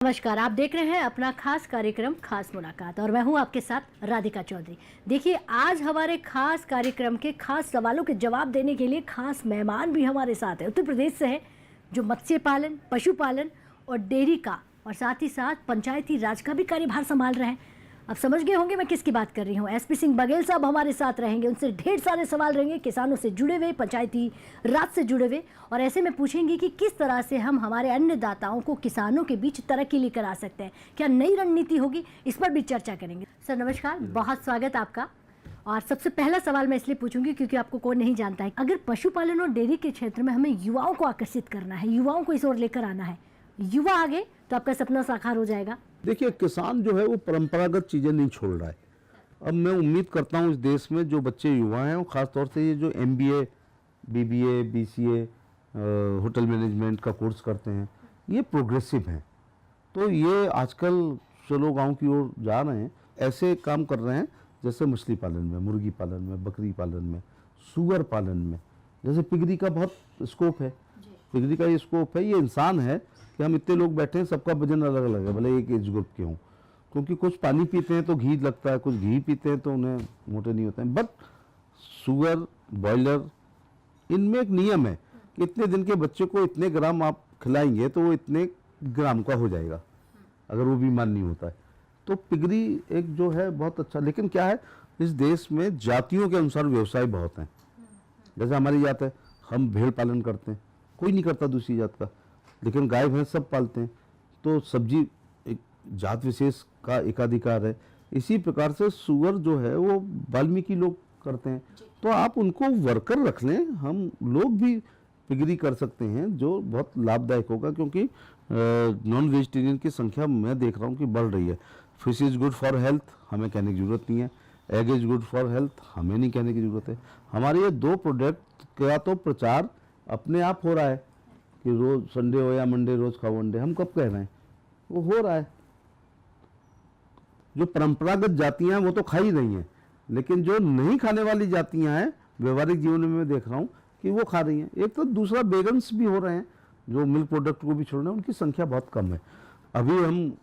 नमस्कार, आप देख रहे हैं अपना खास कार्यक्रम खास मुलाकात और मैं हूं आपके साथ राधिका चौधरी। देखिए, आज हमारे खास कार्यक्रम के खास सवालों के जवाब देने के लिए खास मेहमान भी हमारे साथ है। उत्तर प्रदेश से है, जो मत्स्य पालन, पशुपालन और डेयरी का और साथ ही साथ पंचायती राज का भी कार्यभार संभाल रहे हैं। अब समझ गए होंगे मैं किसकी बात कर रही हूँ। एसपी सिंह बघेल साहब हमारे साथ रहेंगे, उनसे ढेर सारे सवाल रहेंगे, किसानों से जुड़े हुए, पंचायती राज से जुड़े हुए, और ऐसे में पूछेंगे कि किस तरह से हम हमारे अन्नदाताओं को किसानों के बीच तरक्की लेकर आ सकते हैं, क्या नई रणनीति होगी, इस पर भी चर्चा करेंगे। सर नमस्कार, बहुत स्वागत आपका। और सबसे पहला सवाल मैं इसलिए पूछूंगी क्योंकि आपको कोई नहीं जानता है, अगर पशुपालन और डेयरी के क्षेत्र में हमें युवाओं को आकर्षित करना है, युवाओं को इस ओर लेकर आना है, युवा आगे तो आपका सपना साकार हो जाएगा। देखिए, किसान जो है वो परंपरागत चीज़ें नहीं छोड़ रहा है। अब मैं उम्मीद करता हूँ इस देश में जो बच्चे युवा हैं, और ख़ासतौर से ये जो MBA, BBA, BCA, hotel management का कोर्स करते हैं, ये प्रोग्रेसिव हैं। तो ये आजकल चलो गांव की ओर जा रहे हैं, ऐसे काम कर रहे हैं जैसे मछली पालन में, मुर्गी पालन में, बकरी पालन में, सुअर पालन में। जैसे पिगरी का बहुत स्कोप है, पिगरी का ये स्कोप है, ये इंसान है कि हम इतने लोग बैठे हैं, सबका वजन अलग अलग है, भले एक एज ग्रुप के हों, क्योंकि कुछ पानी पीते हैं तो घी लगता है, कुछ घी पीते हैं तो उन्हें मोटे नहीं होते हैं। बट सुअर, बॉयलर, इनमें एक नियम है कि इतने दिन के बच्चे को इतने ग्राम आप खिलाएंगे तो वो इतने ग्राम का हो जाएगा, अगर वो बीमार नहीं होता है। तो पिगरी एक जो है बहुत अच्छा, लेकिन क्या है, इस देश में जातियों के अनुसार व्यवसाय बहुत हैं। जैसे हमारी जात है, हम भेड़ पालन करते हैं, कोई नहीं करता दूसरी जात का, लेकिन गाय भैंस सब पालते हैं। तो सब्जी एक जात विशेष का एकाधिकार है। इसी प्रकार से सुअर जो है वो वाल्मीकि लोग करते हैं, तो आप उनको वर्कर रख लें, हम लोग भी पिगरी कर सकते हैं, जो बहुत लाभदायक होगा, क्योंकि नॉन वेजिटेरियन की संख्या मैं देख रहा हूँ कि बढ़ रही है। Fish is good for health, हमें कहने की ज़रूरत नहीं है। Egg is good for health, हमें नहीं कहने की ज़रूरत है। हमारे ये दो प्रोडक्ट का तो प्रचार अपने आप हो रहा है कि रोज संडे हो या मंडे रोज खाओ अंडे, हम कब कह रहे हैं, वो हो रहा है। जो परंपरागत जातियां हैं वो तो खा ही रही हैं, लेकिन जो नहीं खाने वाली जातियां हैं व्यवहारिक जीवन में मैं देख रहा हूं कि वो खा रही हैं। एक तो दूसरा वेगन्स भी हो रहे हैं, जो मिल्क प्रोडक्ट को भी छोड़ रहे हैं, उनकी संख्या बहुत कम है। अभी हम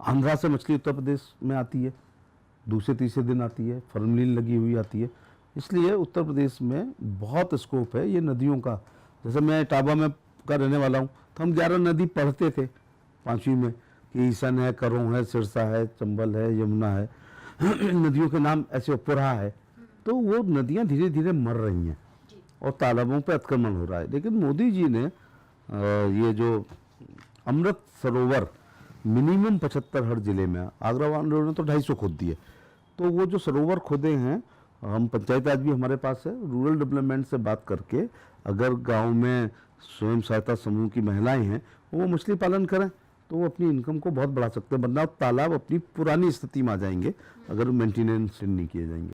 आंध्रा से मछली उत्तर प्रदेश में आती है, दूसरे तीसरे दिन आती है, फॉर्मलिन लगी हुई आती है, इसलिए उत्तर प्रदेश में बहुत स्कोप है ये नदियों का। जैसे मैं इटावा में का रहने वाला हूँ, तो हम 11 नदी पढ़ते थे 5वीं में कि ईसन है, करों है, सिरसा है, चंबल है, यमुना है, नदियों के नाम ऐसे, पुरहा है। तो वो नदियाँ धीरे धीरे मर रही हैं और तालाबों पे अतिक्रमण हो रहा है। लेकिन मोदी जी ने ये जो अमृत सरोवर मिनिमम 75 हर जिले में, आगरा वालों ने तो 250 खोद दिए, तो वो जो सरोवर खोदे हैं, हम पंचायत राज भी हमारे पास है, रूरल डेवलपमेंट से बात करके अगर गांव में स्वयं सहायता समूह की महिलाएं हैं वो मछली पालन करें तो वो अपनी इनकम को बहुत बढ़ा सकते हैं, वरना तालाब अपनी पुरानी स्थिति में आ जाएंगे अगर मेंटेनेंस नहीं किए जाएंगे।